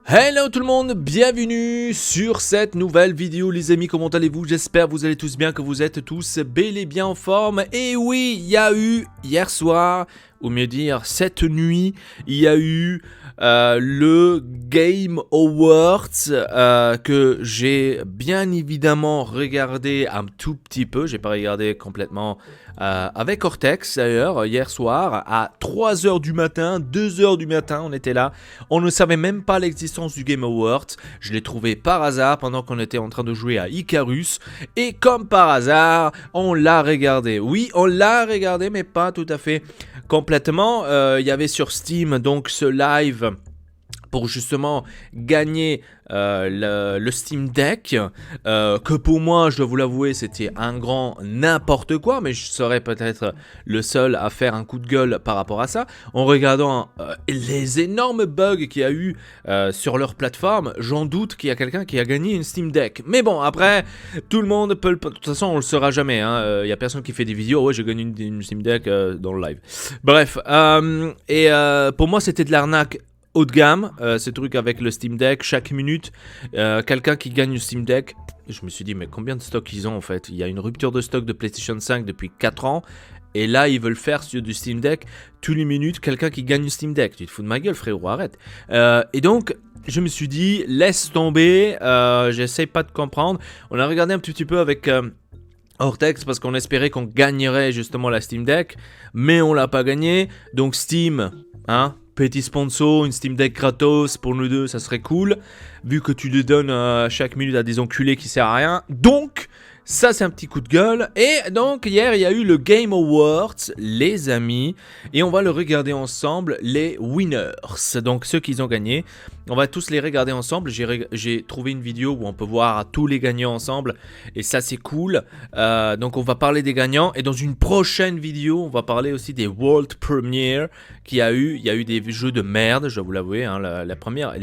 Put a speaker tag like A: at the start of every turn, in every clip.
A: Hello tout le monde, bienvenue sur cette nouvelle vidéo les amis, comment allez-vous? J'espère que vous allez tous bien, que vous êtes tous bel et bien en forme. Et oui, il y a eu hier soir, ou mieux dire cette nuit, il y a eu le Game Awards que j'ai bien évidemment regardé un tout petit peu. J'ai pas regardé complètement avec Cortex d'ailleurs hier soir à 3h du matin, 2h du matin on était là. On ne savait même pas l'existence du Game Awards. Je l'ai trouvé par hasard pendant qu'on était en train de jouer à Icarus. Et comme par hasard, on l'a regardé. Oui, on l'a regardé mais pas tout à fait complètement. Il y avait sur Steam donc ce live pour justement gagner le Steam Deck, que pour moi, je dois vous l'avouer, c'était un grand n'importe quoi, mais je serais peut-être le seul à faire un coup de gueule par rapport à ça. En regardant les énormes bugs qu'il y a eu sur leur plateforme, j'en doute qu'il y a quelqu'un qui a gagné une Steam Deck. Mais bon, après, tout le monde peut... De toute façon, on le saura jamais. Il n'y a personne qui fait des vidéos, ouais, j'ai gagné une Steam Deck dans le live. Bref, pour moi, c'était de l'arnaque haut de gamme, ce truc avec le Steam Deck, chaque minute, quelqu'un qui gagne le Steam Deck. Je me suis dit, mais combien de stocks ils ont en fait? Il y a une rupture de stock de PlayStation 5 depuis 4 ans, et là ils veulent faire sur du Steam Deck, tous les minutes, quelqu'un qui gagne le Steam Deck. Tu te fous de ma gueule frérot, arrête. Et donc, je me suis dit, laisse tomber, j'essaie pas de comprendre. On a regardé un petit peu avec... Cortex parce qu'on espérait qu'on gagnerait justement la Steam Deck, mais on l'a pas gagné. Donc Steam, hein, petit sponsor, une Steam Deck gratos pour nous deux, ça serait cool. Vu que tu le donnes chaque minute à des enculés qui servent à rien. Donc, ça c'est un petit coup de gueule. Et donc hier il y a eu le Game Awards, les amis. Et on va le regarder ensemble, les winners. Donc ceux qui ont gagné. On va tous les regarder ensemble. J'ai trouvé une vidéo où on peut voir tous les gagnants ensemble. Et ça c'est cool. Donc on va parler des gagnants. Et dans une prochaine vidéo, on va parler aussi des World Premiere qu'il y a eu. Il y a eu des jeux de merde, je dois vous l'avouer. Hein, les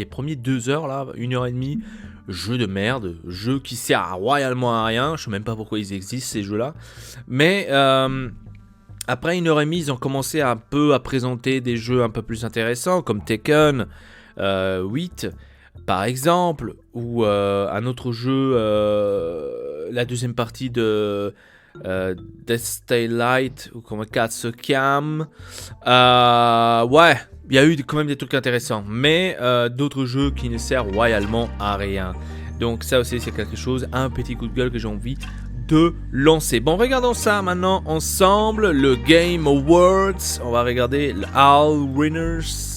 A: premiers 2 heures, là, 1h30. Jeux de merde, jeux qui servent royalement à rien. Je sais même pas pourquoi ils existent ces jeux-là. Mais après 1h30, ils ont commencé un peu à présenter des jeux un peu plus intéressants comme Tekken 8 par exemple, ou un autre jeu, la deuxième partie de Death Daylight ou comme Katsukam. Ouais, il y a eu quand même des trucs intéressants, mais d'autres jeux qui ne servent royalement à rien. Donc ça aussi c'est quelque chose, un petit coup de gueule que j'ai envie de lancer. Bon, regardons ça maintenant ensemble, le Game Awards. On va regarder le All Winners.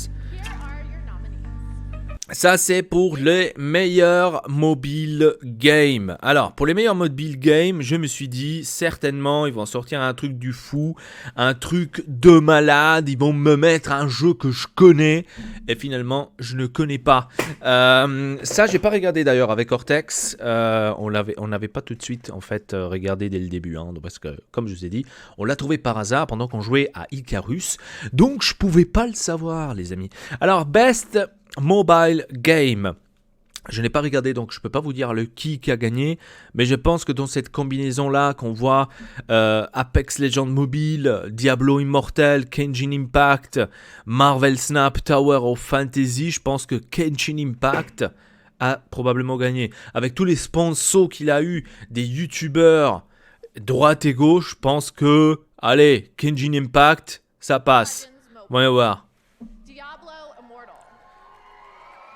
A: Ça c'est pour les meilleurs mobile games. Alors pour les meilleurs mobile games, je me suis dit certainement ils vont sortir un truc du fou, un truc de malade, ils vont me mettre un jeu que je connais et finalement je ne connais pas. Ça j'ai pas regardé d'ailleurs avec Cortex, on n'avait pas tout de suite en fait regardé dès le début, hein, parce que comme je vous ai dit, on l'a trouvé par hasard pendant qu'on jouait à Icarus, donc je pouvais pas le savoir les amis. Alors Best Mobile Game. Je n'ai pas regardé donc je ne peux pas vous dire le qui a gagné, mais je pense que dans cette combinaison là qu'on voit Apex Legends Mobile, Diablo Immortal, Genshin Impact, Marvel Snap, Tower of Fantasy, je pense que Genshin Impact a probablement gagné. Avec tous les sponsors qu'il a eu, des youtubeurs droite et gauche, je pense que, allez, Genshin Impact, ça passe. Voyons voir.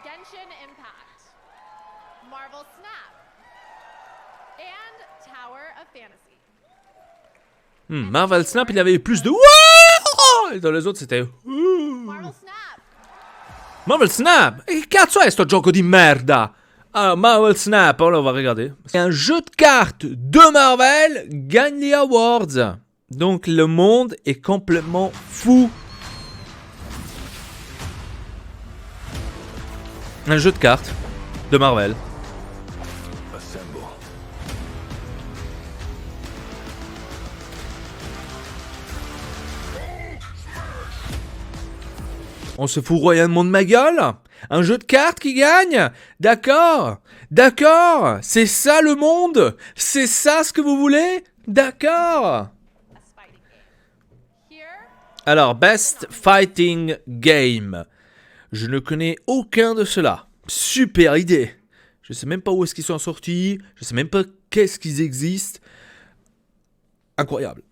B: Genshin Impact, Marvel Snap, and Tower of Fantasy.
A: Marvel Snap, il avait plus de wouah! Et dans les autres, c'était
B: Marvel Snap.
A: Marvel Snap! E che cazzo è sto gioco di merda? Ah, Marvel Snap, allora on va regarder. C'est un jeu de cartes de Marvel gagne les awards. Donc le monde est complètement fou. Un jeu de cartes de Marvel. On se fout royalement de ma gueule? Un jeu de cartes qui gagne? D'accord. D'accord. C'est ça le monde? C'est ça ce que vous voulez? D'accord. Alors, Best Fighting Game. Je ne connais aucun de ceux-là. Super idée. Je sais même pas où est-ce qu'ils sont sortis. Je sais même pas qu'est-ce qu'ils existent. Incroyable.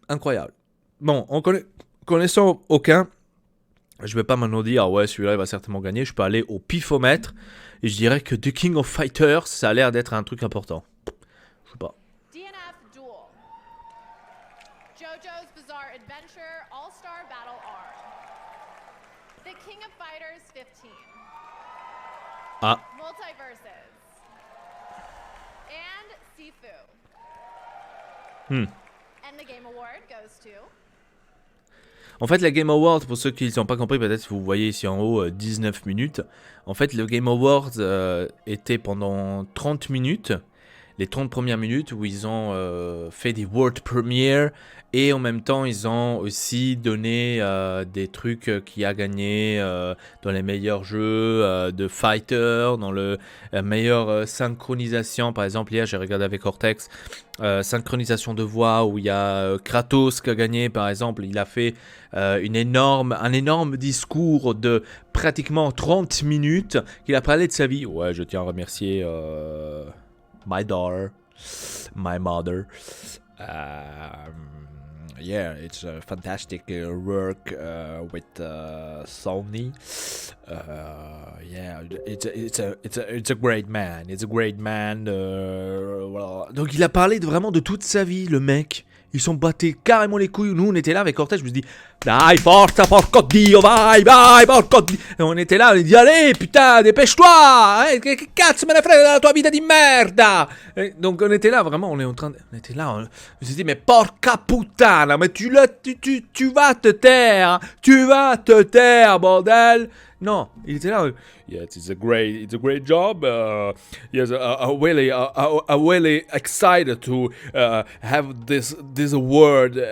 A: Incroyable. Bon, connaissant aucun, je vais pas maintenant dire, ouais, celui-là, il va certainement gagner. Je peux aller au pifomètre et je dirais que The King of Fighters, ça a l'air d'être un truc important. Je sais pas.
B: DNF Duel. JoJo's Bizarre Adventure All-Star Battle R. The King of Fighters 15.
A: Ah,
B: Multiverses. And Sifu.
A: hmm.
B: And the Game Award goes to...
A: En fait, la Game Award, pour ceux qui ne l'ont pas compris, peut-être vous voyez ici en haut 19 minutes. En fait, le Game Award était pendant 30 minutes, les 30 premières minutes où ils ont fait des world premiere et en même temps, ils ont aussi donné des trucs qui a gagné dans les meilleurs jeux de fighter, dans la meilleure synchronisation. Par exemple, hier, j'ai regardé avec Cortex, synchronisation de voix où il y a Kratos qui a gagné, par exemple. Il a fait un énorme discours de pratiquement 30 minutes qu'il a parlé de sa vie. Ouais, je tiens à remercier my daughter, my mother. Yeah, it's a fantastic work with Sony. Yeah, it's a great man. It's a great man. Voilà. Donc il a parlé vraiment de toute sa vie, le mec. Ils sont battés carrément les couilles. Nous, on était là avec Cortez. Je me suis dit, dai, forza, porco dio, vai, porco dio. Et on était là, on a dit, allez, putain, dépêche-toi. Che cazzo me ne frega della tua vita di merda. Et donc, on était là, vraiment, on était là. On s'est dit, mais porca puttana, mais tu vas te taire. Tu vas te taire, bordel. Non, il était là. Yes, it's a great job. Yes, I'm really excited to have this award.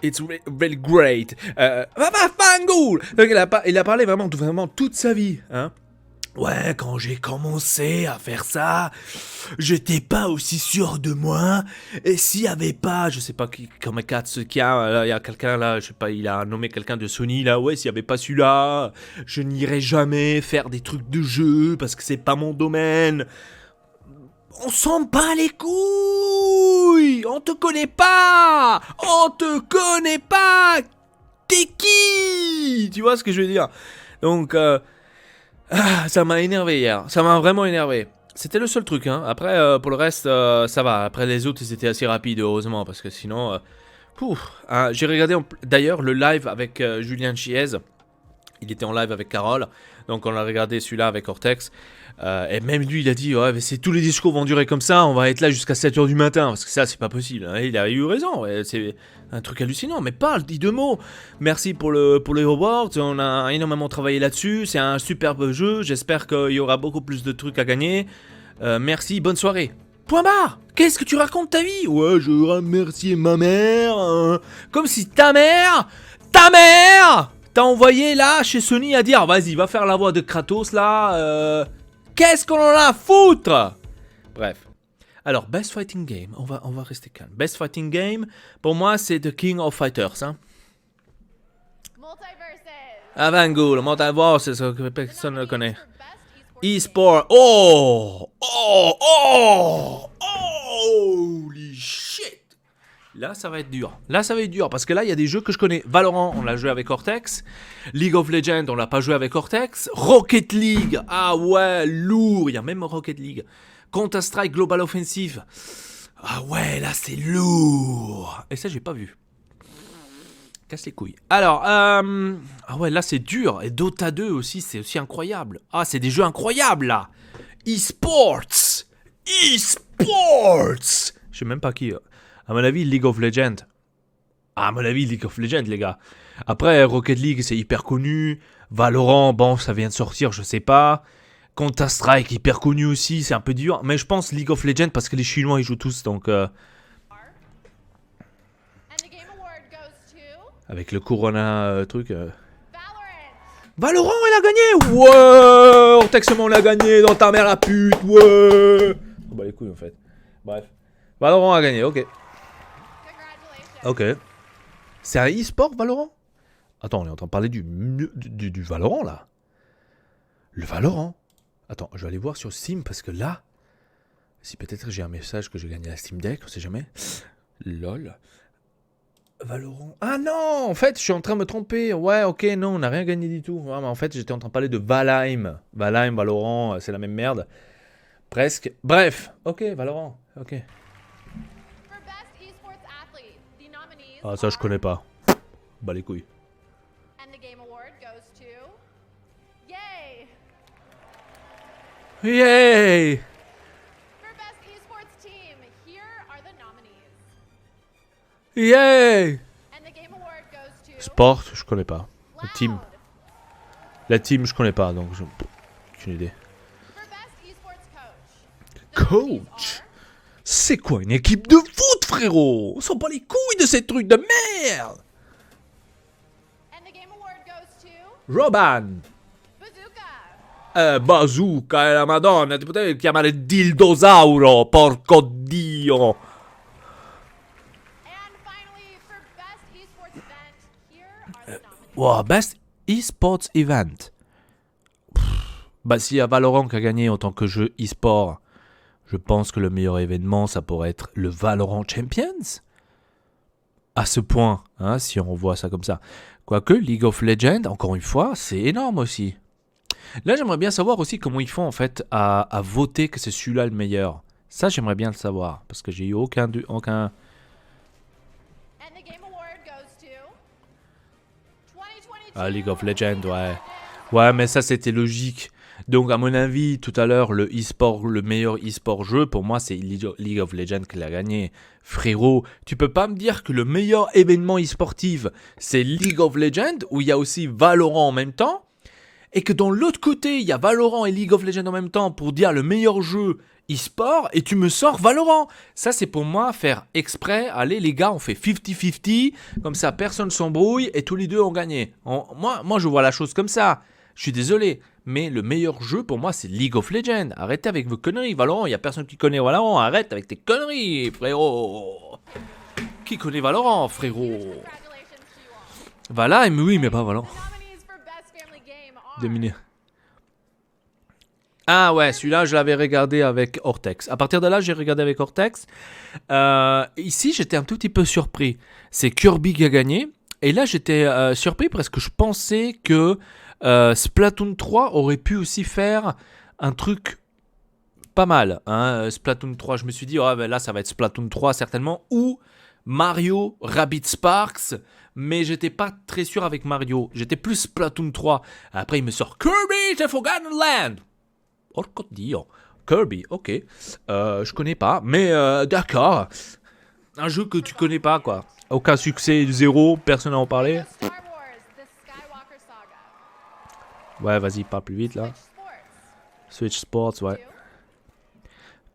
A: It's really great. Fangoul. Donc il a parlé vraiment toute sa vie, hein. Ouais, quand j'ai commencé à faire ça, j'étais pas aussi sûr de moi. Et s'il y avait pas, je sais pas qui, comme il y a quelqu'un là, je sais pas, il a nommé quelqu'un de Sony là. Ouais, s'il y avait pas celui-là, je n'irais jamais faire des trucs de jeu parce que c'est pas mon domaine. On s'en bat les couilles. On te connaît pas. T'es qui? Tu vois ce que je veux dire? Donc ça m'a énervé hier, ça m'a vraiment énervé. C'était le seul truc, hein. Après, pour le reste, ça va. Après, les autres, ils étaient assez rapides, heureusement, parce que sinon... j'ai regardé d'ailleurs le live avec Julien Chiez. Il était en live avec Carole, donc on a regardé celui-là avec Cortex. Et même lui, il a dit, ouais, mais c'est tous les discours vont durer comme ça, on va être là jusqu'à 7h du matin, parce que ça, c'est pas possible. Hein. Il a eu raison, ouais, c'est un truc hallucinant, mais parle, dis deux mots. Merci pour les awards, on a énormément travaillé là-dessus, c'est un superbe jeu, j'espère qu'il y aura beaucoup plus de trucs à gagner. Merci, bonne soirée. Point barre. Qu'est-ce que tu racontes ta vie? Ouais, je remercie ma mère. Comme si ta mère t'a envoyé là chez Sony à dire, vas-y, va faire la voix de Kratos là. Qu'est-ce qu'on en a à foutre? Bref. Alors, Best Fighting Game, on va rester calme. Best Fighting Game, pour moi, c'est The King of Fighters. Hein.
B: Multiverses.
A: Avangoul, Multiverse, c'est ce que personne ne le connaît. E-sport. Oh! Holy shit! Là, ça va être dur. Parce que là, il y a des jeux que je connais. Valorant, on l'a joué avec Cortex. League of Legends, on l'a pas joué avec Cortex. Rocket League, ah ouais, lourd. Il y a même Rocket League. Counter-Strike Global Offensive. Ah ouais, là, c'est lourd. Et ça, j'ai pas vu. Casse les couilles. Alors, ah ouais, là, c'est dur. Et Dota 2 aussi, c'est aussi incroyable. Ah, c'est des jeux incroyables, là. E-sports. Je sais même pas qui... À mon avis, League of Legends. Les gars. Après, Rocket League, c'est hyper connu. Valorant, bon, ça vient de sortir, je sais pas. Counter-Strike, hyper connu aussi, c'est un peu dur. Mais je pense League of Legends parce que les Chinois, ils jouent tous, donc... Avec le Corona truc... Valorant, il a gagné. Ouais, Ortexement, on l'a gagné dans ta mère la pute. Ouais. Oh bah les couilles, en fait. Bref. Valorant a gagné, ok. Ok. C'est un e-sport, Valorant? Attends, on est en train de parler du Valorant, là. Le Valorant. Attends, je vais aller voir sur Steam parce que là, si peut-être j'ai un message que j'ai gagné la Steam Deck, on sait jamais. Lol. Valorant. Ah non, en fait, je suis en train de me tromper. Ouais, ok, non, on n'a rien gagné du tout. Ouais, mais en fait, j'étais en train de parler de Valheim. Valheim, Valorant, c'est la même merde. Presque. Bref, ok, Valorant, ok.
B: For best esports athlete, the nominees
A: Ah, ça, je
B: are-
A: connais pas. Bah les couilles.
B: and the game award goes to Yay!
A: Yay!
B: For best esports team, here are the nominees.
A: Yay!
B: And the game award goes to
A: Sport, je connais pas. La team.
B: Loud.
A: La team, je connais pas, donc aucune idée.
B: For best esports coach. the nominees
A: Coach?
B: are-
A: C'est quoi une équipe de foot, frérot? On s'en bat les couilles de ces trucs de merde!
B: And the game award goes to
A: Roban!
B: Bazooka.
A: Bazooka e la madonna, ti potevi chiamare Dildosauro, porco dio!
B: And finally, for best esports event, here are the nominees.
A: Wow, best esports event. Bah, s'il y a Valorant qui a gagné en tant que jeu e-sport, je pense que le meilleur événement, ça pourrait être le Valorant Champions. À ce point, hein, si on voit ça comme ça. Quoique, League of Legends, encore une fois, c'est énorme aussi. Là, j'aimerais bien savoir aussi comment ils font en fait à voter que c'est celui-là le meilleur. Ça, j'aimerais bien le savoir, parce que j'ai eu aucun...
B: And the game award goes to 2022.
A: Ah, League of Legends, ouais. Ouais, mais ça, c'était logique. Donc, à mon avis, tout à l'heure, le e-sport, le meilleur e-sport jeu, pour moi, c'est League of Legends qui l'a gagné. Frérot, tu peux pas me dire que le meilleur événement e-sportif, c'est League of Legends, où il y a aussi Valorant en même temps, et que dans l'autre côté, il y a Valorant et League of Legends en même temps pour dire le meilleur jeu e-sport, et tu me sors Valorant. Ça, c'est pour moi faire exprès. Allez, les gars, on fait 50-50, comme ça, personne s'embrouille, et tous les deux ont gagné. Moi, je vois la chose comme ça. Je suis désolé, mais le meilleur jeu pour moi, c'est League of Legends. Arrêtez avec vos conneries, Valorant. Il n'y a personne qui connaît Valorant. Arrête avec tes conneries, frérot. Qui connaît Valorant, frérot?
B: Congratulations to you all.
A: Voilà, mais oui, mais pas Valorant.
B: The nominees for best family game are
A: Dominé. Ah ouais, celui-là, je l'avais regardé avec Ortex. À partir de là, j'ai regardé avec Ortex. Ici, j'étais un tout petit peu surpris. C'est Kirby qui a gagné. Et là, j'étais surpris parce que je pensais que Splatoon 3 aurait pu aussi faire un truc pas mal. Hein. Splatoon 3, je me suis dit, oh, ben là, ça va être Splatoon 3 certainement. Ou Mario Rabbids Sparks. Mais j'étais pas très sûr avec Mario. J'étais plus Splatoon 3. Après, il me sort Kirby The Forgotten Land. Oh, Dio. Kirby, ok. Je connais pas, mais d'accord. Un jeu que tu connais pas, quoi. Aucun succès, zéro, personne n'a en parlé.
B: Star Wars, The Skywalker Saga.
A: Ouais, vas-y, parle plus vite, là.
B: Switch Sports.
A: Switch Sports, ouais.
B: Two.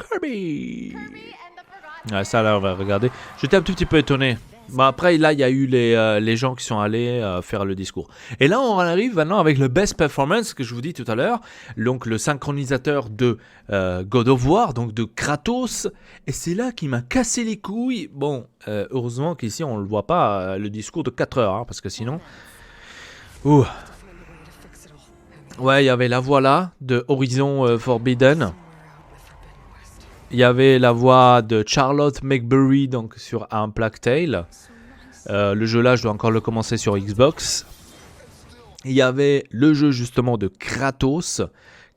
A: Kirby.
B: Kirby and the Forgotten
A: Ouais, ça, là, on va regarder. J'étais un tout petit peu étonné. Bon, après, là, il y a eu les gens qui sont allés faire le discours. Et là, on arrive maintenant avec le Best Performance que je vous dis tout à l'heure. Donc, le synchronisateur de God of War, donc de Kratos. Et c'est là qui m'a cassé les couilles. Bon, heureusement qu'ici, on ne le voit pas, le discours de 4 heures, hein, parce que sinon... Ouh. Ouais, il y avait la voix là, de Horizon Forbidden. Il y avait la voix de Charlotte McBurry donc sur un Plague Tale. Le jeu là, je dois encore le commencer sur Xbox. Il y avait le jeu justement de Kratos.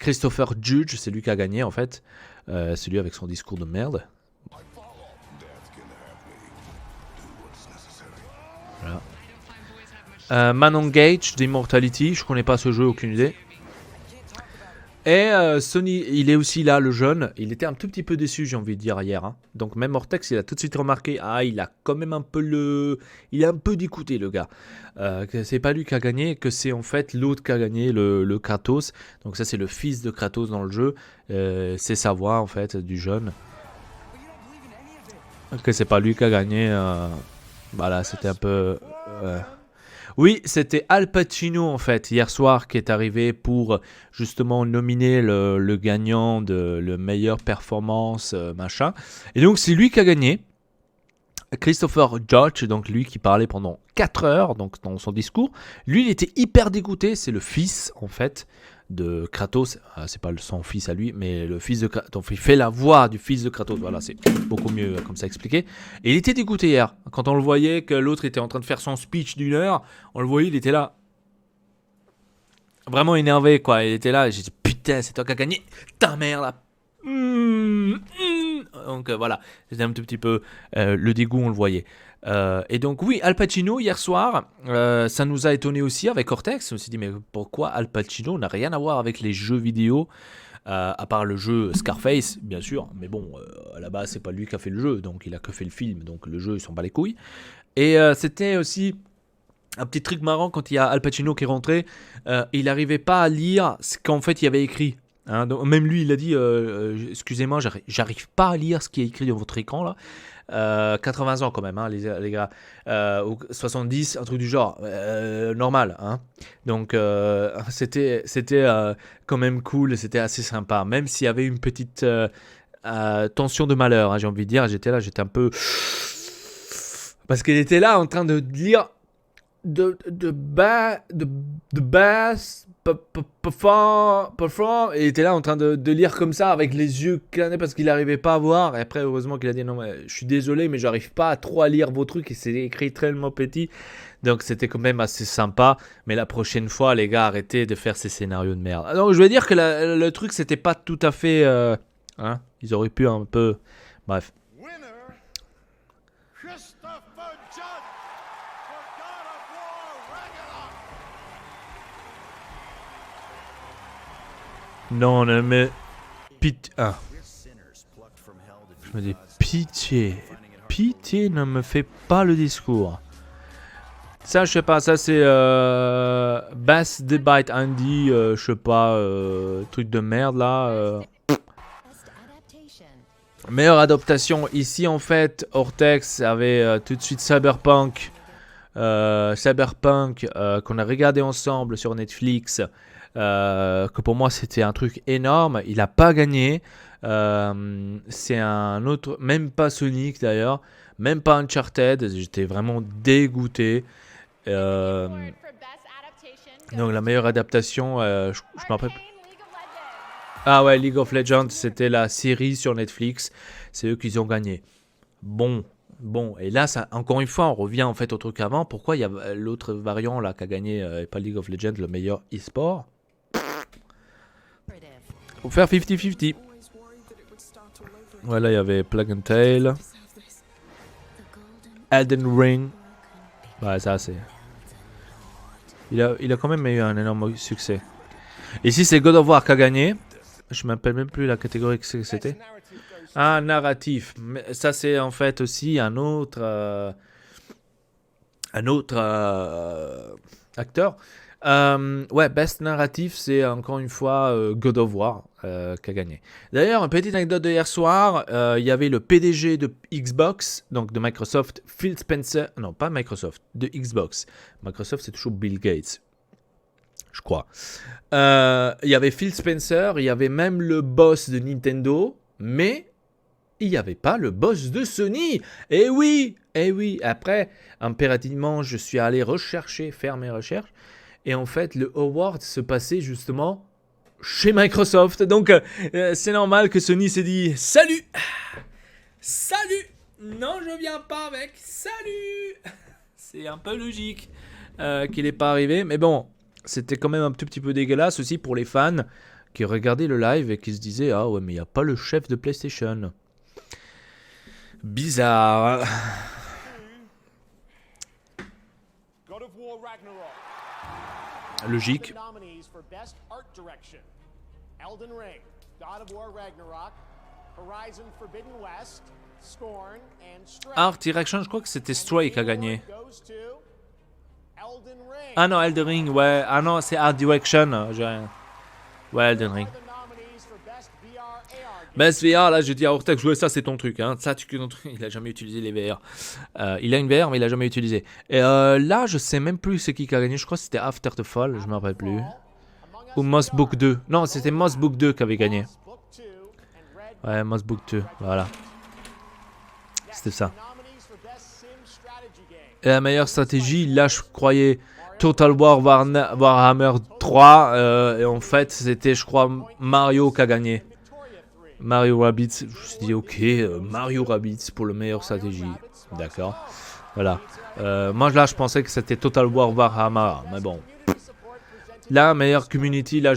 A: Christopher Judge, c'est lui qui a gagné en fait. C'est lui avec son discours de merde. Voilà. Manon Gage d'Immortality, je connais pas ce jeu, aucune idée. Et Sony, il est aussi là, le jeune. Il était un tout petit peu déçu, j'ai envie de dire, hier. Hein. Donc même Ortex, il a tout de suite remarqué, il a quand même un peu il est un peu dégoûté, le gars. Que c'est pas lui qui a gagné, que c'est en fait l'autre qui a gagné, le Kratos. Donc ça, c'est le fils de Kratos dans le jeu. C'est sa voix, en fait, du jeune. Que c'est pas lui qui a gagné. Voilà, c'était un peu... Oui, c'était Al Pacino en fait hier soir qui est arrivé pour justement nominer le gagnant de le meilleure performance machin. Et donc c'est lui qui a gagné. Christopher Judge, donc lui qui parlait pendant 4 heures donc dans son discours. Lui il était hyper dégoûté, c'est le fils en fait de Kratos. C'est pas son fils à lui, mais le fils de Kratos. Donc, il fait la voix du fils de Kratos. Voilà, c'est beaucoup mieux comme ça expliqué. Et il était dégoûté hier. Quand on le voyait, que l'autre était en train de faire son speech d'1 heure, on le voyait, il était là. Vraiment énervé, quoi. Il était là, j'ai dit, putain, c'est toi qui as gagné. Ta mère, là. Donc voilà, c'était un tout petit peu le dégoût, on le voyait. Et donc oui, Al Pacino hier soir, ça nous a étonné aussi avec Cortex. On s'est dit mais pourquoi Al Pacino n'a rien à voir avec les jeux vidéo, à part le jeu Scarface bien sûr, mais bon à la base c'est pas lui qui a fait le jeu, donc il a que fait le film, donc le jeu il s'en bat les couilles. Et c'était aussi un petit truc marrant quand il y a Al Pacino qui est rentré, il n'arrivait pas à lire ce qu'en fait il y avait écrit. Hein, donc, même lui il a dit excusez-moi, j'arrive pas à lire ce qui est écrit dans votre écran là. 80 ans quand même, hein, les gars, ou 70, un truc du genre, normal. Hein. Donc c'était quand même cool, c'était assez sympa, même s'il y avait une petite tension de malheur, hein, j'ai envie de dire. J'étais un peu... Parce qu'il était là en train de lire de basse, et il était là en train de lire comme ça avec les yeux clinés parce qu'il n'arrivait pas à voir. Et après heureusement qu'il a dit non mais je suis désolé mais j'arrive pas à trop à lire vos trucs et c'est écrit tellement petit. Donc c'était quand même assez sympa. Mais la prochaine fois les gars, arrêtez de faire ces scénarios de merde. Donc je vais dire que le truc c'était pas tout à fait hein, ils auraient pu un peu, bref. Non, mais pitié. Ah. Je me dis pitié. Pitié ne me fait pas le discours. Ça, je sais pas. Ça, c'est Bass Debite Andy. Je sais pas. Truc de merde là. Meilleure adaptation. Ici, en fait, Ortex avait tout de suite Cyberpunk. Cyberpunk qu'on a regardé ensemble sur Netflix. Que pour moi c'était un truc énorme, il a pas gagné, c'est un autre, même pas Sonic d'ailleurs, même pas Uncharted, j'étais vraiment dégoûté. Donc la meilleure adaptation, je me rappelle. Ah ouais, League of Legends, c'était la série sur Netflix, c'est eux qui ont gagné. Bon, et là, ça, encore une fois, on revient en fait au truc avant. Pourquoi il y a l'autre variant là qui a gagné, et pas League of Legends, le meilleur e-sport? Faut faire 50-50. Voilà, il y avait Plague and Tale, Elden Ring. Ouais, ça c'est... Il a quand même eu un énorme succès. Ici, c'est God of War qui a gagné. Je ne m'appelle même plus la catégorie que c'était. Ah, narratif. Mais ça, c'est en fait aussi un autre acteur. Ouais, Best Narrative, c'est encore une fois God of War qui a gagné. D'ailleurs, une petite anecdote de hier soir, il y avait le PDG de Xbox, donc de Microsoft, Phil Spencer, non pas Microsoft, de Xbox. Microsoft, c'est toujours Bill Gates, je crois. Il y avait Phil Spencer, il y avait même le boss de Nintendo, mais il n'y avait pas le boss de Sony. Eh oui, après, impérativement, je suis allé faire mes recherches. Et en fait, le award se passait justement chez Microsoft. Donc, c'est normal que Sony s'est dit « Salut ! Salut ! Non, je viens pas avec. Salut !» C'est un peu logique qu'il n'est pas arrivé. Mais bon, c'était quand même un tout petit peu dégueulasse aussi pour les fans qui regardaient le live et qui se disaient « Ah ouais, mais il n'y a pas le chef de PlayStation. » Bizarre. Logique.
C: Elden Ring, God of War Ragnarok, Horizon Forbidden West, Scorn and Stray.
A: Art Direction, je crois que c'était Stray qui a gagné. Ah non, Elden Ring, ouais. Ah non, c'est Art Direction. Ouais, Elden Ring. Best VR, là, je dis à Ortex, jouer ça, c'est ton truc. Hein. Ça, il a jamais utilisé les VR. Il a une VR, mais il a jamais utilisé. Et là, je sais même plus c'est qui a gagné. Je crois que c'était After the Fall, je me rappelle plus. Ou Moss Book 2. Non, c'était Moss Book 2 qui avait gagné. Ouais, Moss Book 2, voilà. C'était ça. Et la meilleure stratégie, là, je croyais Total War Warhammer 3. Et en fait, c'était, je crois, Mario qui a gagné. Mario Rabbids. Je me suis dit, ok, Mario Rabbids pour le meilleur stratégie. D'accord. Voilà. Moi, là, je pensais que c'était Total War Warhammer. Mais bon. Là, meilleure community, là,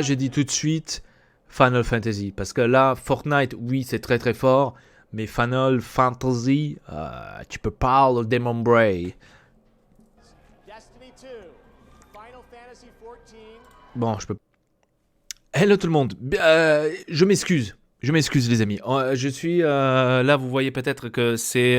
A: j'ai dit tout de suite Final Fantasy. Parce que là, Fortnite, oui, c'est très très fort. Mais Final Fantasy, tu peux parler de Demon Bray. Bon, je peux. Hello tout le monde. Je m'excuse. Je m'excuse les amis. Je suis là, vous voyez peut-être que c'est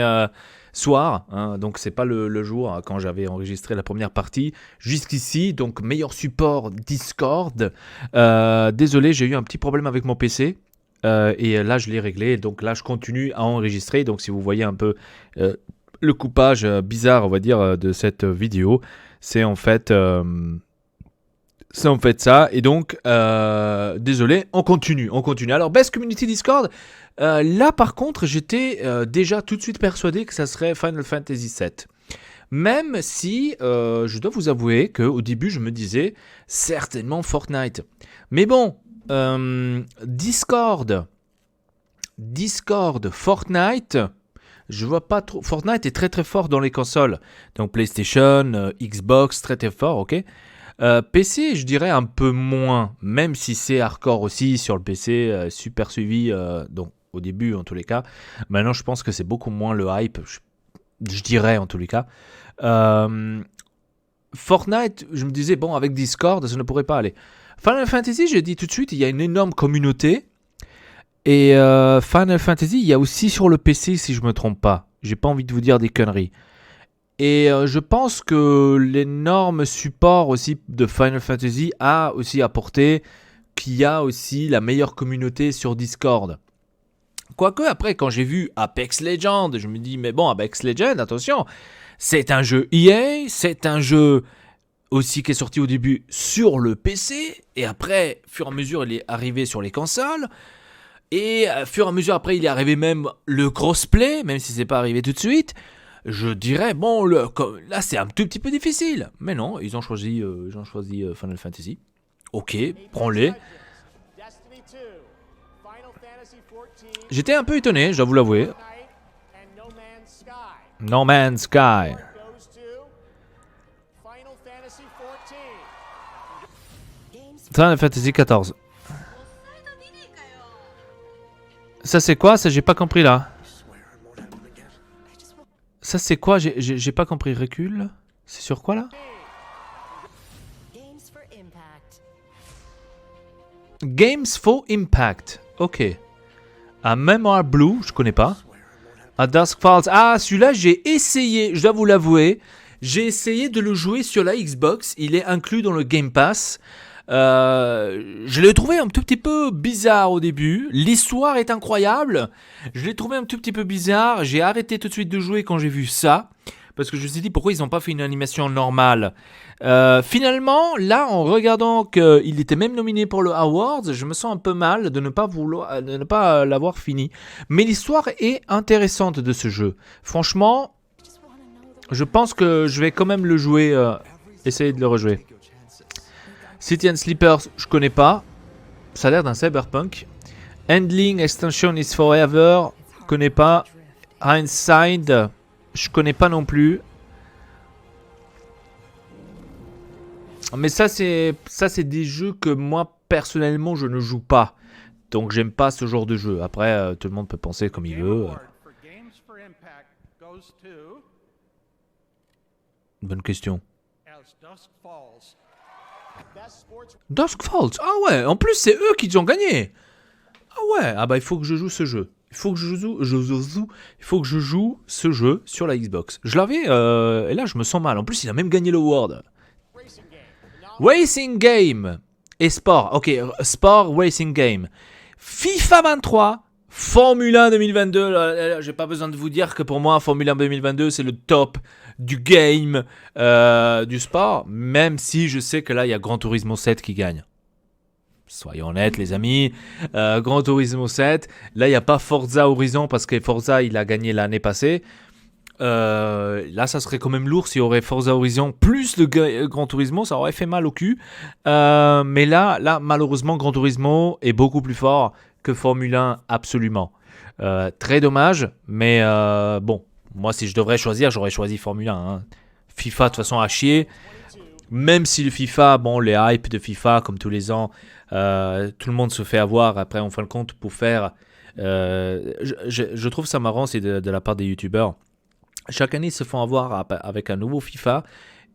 A: soir, hein, donc c'est pas le jour hein, quand j'avais enregistré la première partie. Jusqu'ici, donc meilleur support Discord. Désolé, j'ai eu un petit problème avec mon PC. Et là, je l'ai réglé. Donc là, je continue à enregistrer. Donc si vous voyez un peu le coupage bizarre, on va dire, de cette vidéo, c'est en fait ça. Et donc, désolé, on continue. Alors, Best Community Discord. Là, par contre, j'étais déjà tout de suite persuadé que ça serait Final Fantasy VII. Même si, je dois vous avouer qu'au début, je me disais certainement Fortnite. Mais bon, Discord, Fortnite, je vois pas trop. Fortnite est très très fort dans les consoles. Donc PlayStation, Xbox, très très fort, ok. PC, je dirais un peu moins, même si c'est hardcore aussi sur le PC, super suivi, donc au début en tous les cas. Maintenant, je pense que c'est beaucoup moins le hype, je dirais en tous les cas. Fortnite, je me disais, bon, avec Discord, ça ne pourrait pas aller. Final Fantasy, j'ai dit tout de suite, il y a une énorme communauté. Et Final Fantasy, il y a aussi sur le PC, si je ne me trompe pas. J'ai pas envie de vous dire des conneries. Et je pense que l'énorme support aussi de Final Fantasy a aussi apporté qu'il y a aussi la meilleure communauté sur Discord. Quoique après, quand j'ai vu Apex Legends, je me dis, mais bon, Apex Legends, attention, c'est un jeu EA, c'est un jeu aussi qui est sorti au début sur le PC, et après, fur et à mesure, il est arrivé sur les consoles, et fur et à mesure, après, il est arrivé même le crossplay, même si c'est pas arrivé tout de suite. Je dirais, bon, là, c'est un tout petit peu difficile. Mais non, ils ont choisi Final Fantasy. Ok, prends-les. J'étais un peu étonné, je dois vous l'avouer. No Man's Sky. Final Fantasy 14. Ça, c'est quoi? Ça, j'ai pas compris, là. Ça c'est quoi? J'ai pas compris. Recul. C'est sur quoi là? Games for Impact. Ok. À Memoir Blue, je connais pas. À Dusk Falls. Ah, celui-là j'ai essayé, je dois vous l'avouer. J'ai essayé de le jouer sur la Xbox. Il est inclus dans le Game Pass. Je l'ai trouvé un tout petit peu bizarre au début. L'histoire est incroyable. Je l'ai trouvé un tout petit peu bizarre. J'ai arrêté tout de suite de jouer quand j'ai vu ça. Parce que je me suis dit pourquoi ils n'ont pas fait une animation normale. Finalement, là, en regardant qu'il était même nominé pour le Awards, je me sens un peu mal de ne pas l'avoir fini. Mais l'histoire est intéressante de ce jeu. Franchement, je pense que je vais quand même le jouer, essayer de le rejouer. City and Sleepers, je connais pas. Ça a l'air d'un cyberpunk. Handling Extension is Forever, je connais pas. Hindsight, je connais pas non plus. Mais ça c'est des jeux que moi personnellement je ne joue pas. Donc j'aime pas ce genre de jeu. Après tout le monde peut penser comme il veut. Bonne question. Dusk Falls. Ah ouais, en plus c'est eux qui ont gagné. Ah ouais, ah bah il faut que je joue ce jeu. Il faut que je joue ce jeu sur la Xbox. Je l'avais et là je me sens mal. En plus il a même gagné le award. Racing Game et Sport. Ok, Sport, Racing Game. FIFA 23, Formule 1 2022. J'ai pas besoin de vous dire que pour moi Formule 1 2022 c'est le top du game du sport. Même si je sais que là il y a Gran Turismo 7 qui gagne. Soyons honnêtes les amis, Gran Turismo 7, là il n'y a pas Forza Horizon parce que Forza il a gagné l'année passée. Là, ça serait quand même lourd s'il y aurait Forza Horizon plus le Gran Turismo, ça aurait fait mal au cul. Mais là, malheureusement, Gran Turismo est beaucoup plus fort que Formule 1, absolument. Très dommage, mais bon, moi, si je devrais choisir, j'aurais choisi Formule 1. Hein. FIFA, de toute façon, à chier. Même si le FIFA, bon, les hypes de FIFA, comme tous les ans, tout le monde se fait avoir après, en fin de compte, pour faire... je trouve ça marrant, c'est de la part des youtubeurs. Chaque année, ils se font avoir avec un nouveau FIFA.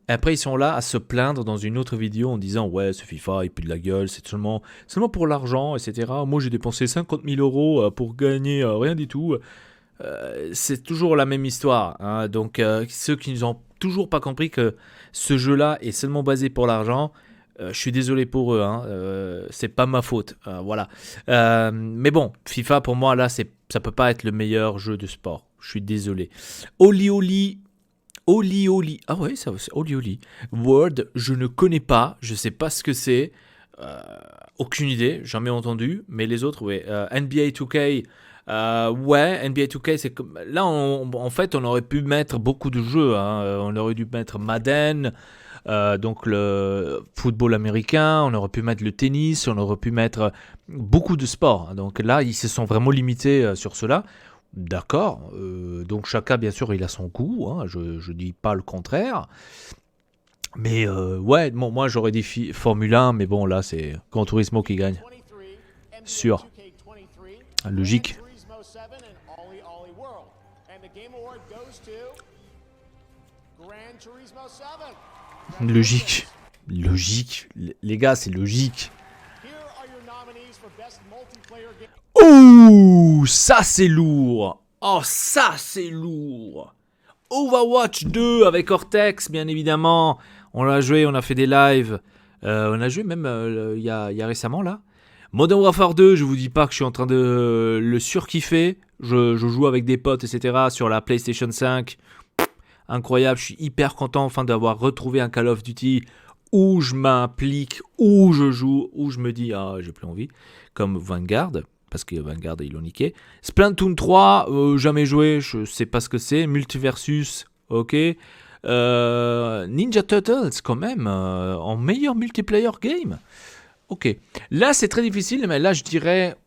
A: Après, ils sont là à se plaindre dans une autre vidéo en disant « Ouais, ce FIFA, il pue de la gueule, c'est seulement pour l'argent, etc. Moi, j'ai dépensé 50 000 € pour gagner rien du tout. » C'est toujours la même histoire. Hein. Donc, ceux qui n'ont toujours pas compris que ce jeu-là est seulement basé pour l'argent, je suis désolé pour eux. Hein. C'est pas ma faute. Voilà. Mais bon, FIFA, pour moi, là, ça peut pas être le meilleur jeu de sport. Je suis désolé. Oli. Ah ouais, ça c'est Oli. Word, je ne connais pas. Je sais pas ce que c'est. Aucune idée. Jamais entendu. Mais les autres, ouais. NBA 2K. Ouais, NBA 2K, c'est comme... Là, en fait, on aurait pu mettre beaucoup de jeux. Hein. On aurait dû mettre Madden. Donc le football américain, on aurait pu mettre le tennis, on aurait pu mettre beaucoup de sports. Donc là, ils se sont vraiment limités sur cela. D'accord, donc chacun, bien sûr, il a son goût, hein, je dis pas le contraire. Mais ouais, bon, moi j'aurais dit Formule 1, mais bon, là c'est Gran Turismo qui gagne. Sûr. Logique. Logique. Les gars, c'est logique. Oh, ça c'est lourd. Oh, ça c'est lourd. Overwatch 2 avec Cortex, bien évidemment. On l'a joué, on a fait des lives. On a joué même il y a récemment là. Modern Warfare 2, je vous dis pas que je suis en train de le surkiffer. Je joue avec des potes, etc. sur la PlayStation 5. Incroyable, je suis hyper content enfin d'avoir retrouvé un Call of Duty où je m'implique, où je joue, où je me dis ah j'ai plus envie, comme Vanguard, parce que Vanguard ils l'ont niqué. Splatoon 3, jamais joué, je sais pas ce que c'est. Multiversus, ok. Ninja Turtles quand même, en meilleur multiplayer game. Ok, là c'est très difficile, mais là je dirais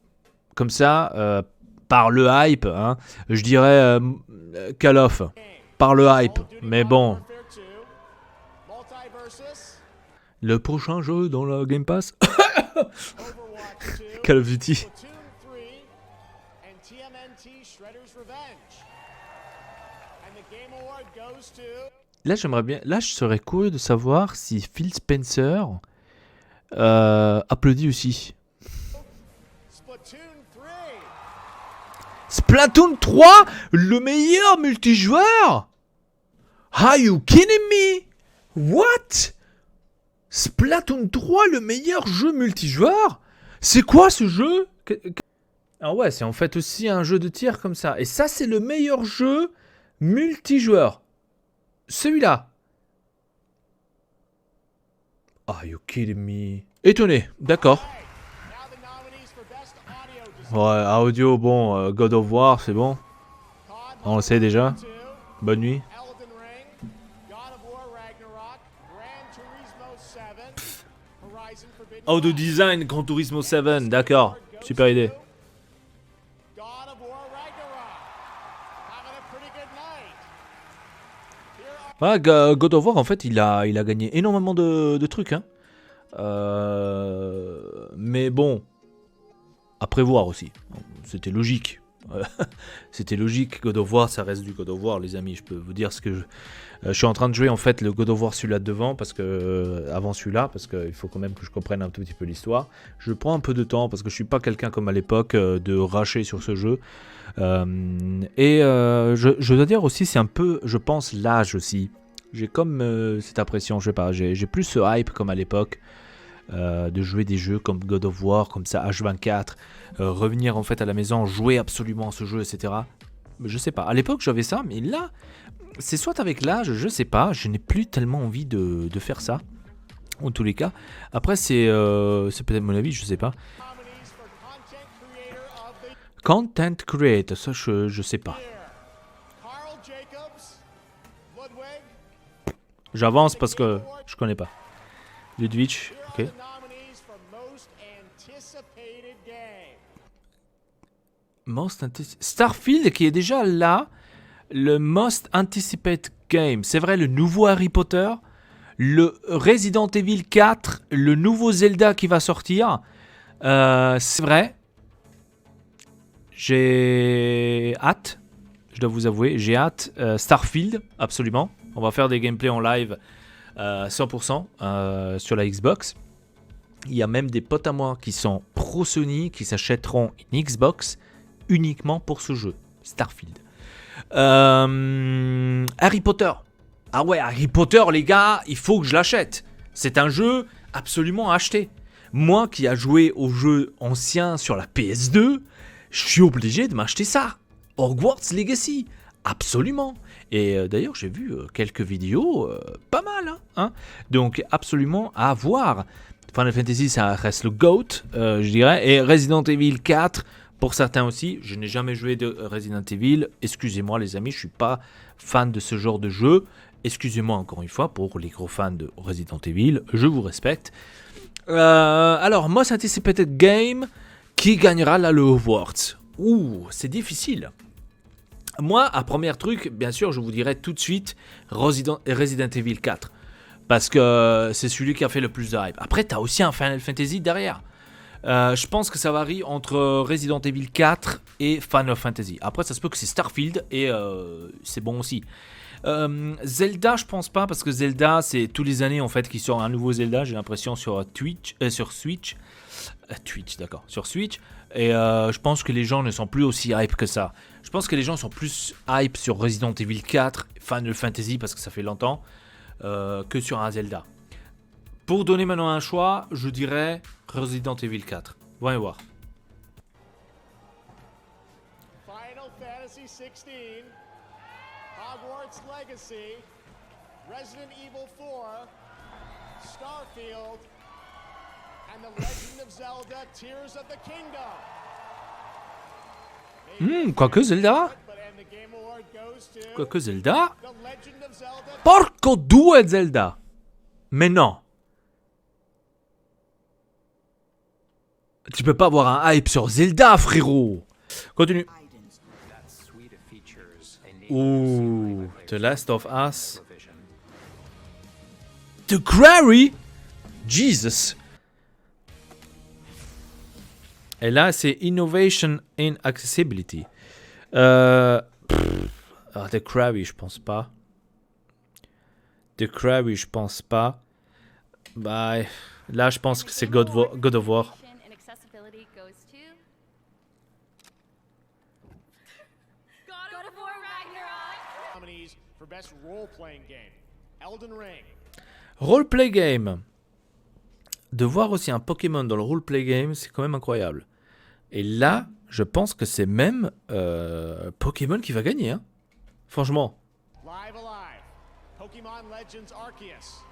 A: comme ça, par le hype, hein, je dirais Call of. Par le hype, mais bon. Le prochain jeu dans la Game Pass Call of Duty. Là, j'aimerais bien. Là, je serais curieux de savoir si Phil Spencer applaudit aussi. Splatoon 3, le meilleur multijoueur? Are you kidding me? What? Splatoon 3, le meilleur jeu multijoueur? C'est quoi ce jeu? Ah ouais, c'est en fait aussi un jeu de tir comme ça. Et ça, c'est le meilleur jeu multijoueur. Celui-là. Are you kidding me? Étonné, d'accord. Ouais, audio, bon, God of War, c'est bon. On le sait déjà. Bonne nuit. Audio design, Gran Turismo 7, d'accord. Super idée. Ah, God of War, en fait, il a gagné énormément de trucs. Hein. Mais bon, à prévoir aussi. C'était logique. C'était logique. God of War, ça reste du God of War, les amis. Je peux vous dire ce que je suis en train de jouer en fait le God of War celui-là devant parce que avant celui-là parce qu'il faut quand même que je comprenne un tout petit peu l'histoire. Je prends un peu de temps parce que je suis pas quelqu'un comme à l'époque de racher sur ce jeu. Je dois dire aussi c'est un peu, je pense, l'âge aussi. J'ai comme cette impression, je sais pas, j'ai plus ce hype comme à l'époque. De jouer des jeux comme God of War, comme ça H24, revenir en fait à la maison, jouer absolument à ce jeu, etc. Je sais pas, à l'époque j'avais ça, mais là, c'est soit avec l'âge, je sais pas, je n'ai plus tellement envie de faire ça, en tous les cas. Après c'est peut-être mon avis, je sais pas. Content Creator, ça je sais pas. J'avance parce que je connais pas. Ludwig,
C: Here
A: ok.
C: are the nominees for most anticipated game.
A: Starfield qui est déjà là. Le Most Anticipated Game. C'est vrai, le nouveau Harry Potter. Le Resident Evil 4. Le nouveau Zelda qui va sortir. C'est vrai. J'ai hâte. Je dois vous avouer, j'ai hâte. Starfield, absolument. On va faire des gameplays en live 100% sur la Xbox. Il y a même des potes à moi qui sont pro Sony qui s'achèteront une Xbox uniquement pour ce jeu, Starfield. Harry Potter. Ah ouais, Harry Potter, les gars, il faut que je l'achète. C'est un jeu absolument à acheter. Moi qui a joué aux jeux anciens sur la PS2, je suis obligé de m'acheter ça. Hogwarts Legacy, absolument. Et d'ailleurs, j'ai vu quelques vidéos, pas mal. Hein. Donc, absolument à voir. Final Fantasy, ça reste le GOAT, je dirais. Et Resident Evil 4, pour certains aussi. Je n'ai jamais joué de Resident Evil. Excusez-moi, les amis, je ne suis pas fan de ce genre de jeu. Excusez-moi encore une fois pour les gros fans de Resident Evil. Je vous respecte. Alors, Most Anticipated Game, qui gagnera là le Hogwarts? Ouh, c'est difficile. Moi, à premier truc, bien sûr, je vous dirais tout de suite Resident Evil 4. Parce que c'est celui qui a fait le plus de hype. Après, tu as aussi un Final Fantasy derrière. Je pense que ça varie entre Resident Evil 4 et Final Fantasy. Après, ça se peut que c'est Starfield et c'est bon aussi. Zelda, je pense pas, parce que Zelda, c'est tous les années en fait qu'il sort un nouveau Zelda. J'ai l'impression sur Switch. D'accord, sur Switch. Et je pense que les gens ne sont plus aussi hype que ça. Je pense que les gens sont plus hype sur Resident Evil 4, Final Fantasy, parce que ça fait longtemps, que sur un Zelda. Pour donner maintenant un choix, je dirais Resident Evil 4. Voyons voir.
C: Final Fantasy 16, Hogwarts Legacy, Resident Evil 4, Starfield, and The Legend of Zelda Tears of the Kingdom.
A: Quoique Zelda.
C: But and the Game Award goes to
A: Quoique Zelda.
C: The Legend of Zelda.
A: Porco due Zelda. Mais non. Tu peux pas avoir un hype sur Zelda, frérot. Continue. Ouh, The Last of Us. The Quarry. Jesus. Et là, c'est Innovation in Accessibility. The Quarry, je pense pas. The Quarry, je pense pas. Bah, là, je pense que c'est God of War.
B: And accessibility goes to God of War Ragnarok.
C: Nominees for Best Role-Playing Game, Elden Ring.
A: Roleplay game. De voir aussi un Pokémon dans le roleplay game, c'est quand même incroyable. Et là, je pense que c'est même Pokémon qui va gagner. Hein. Franchement.
C: Live Alive, Pokemon Legends Arceus,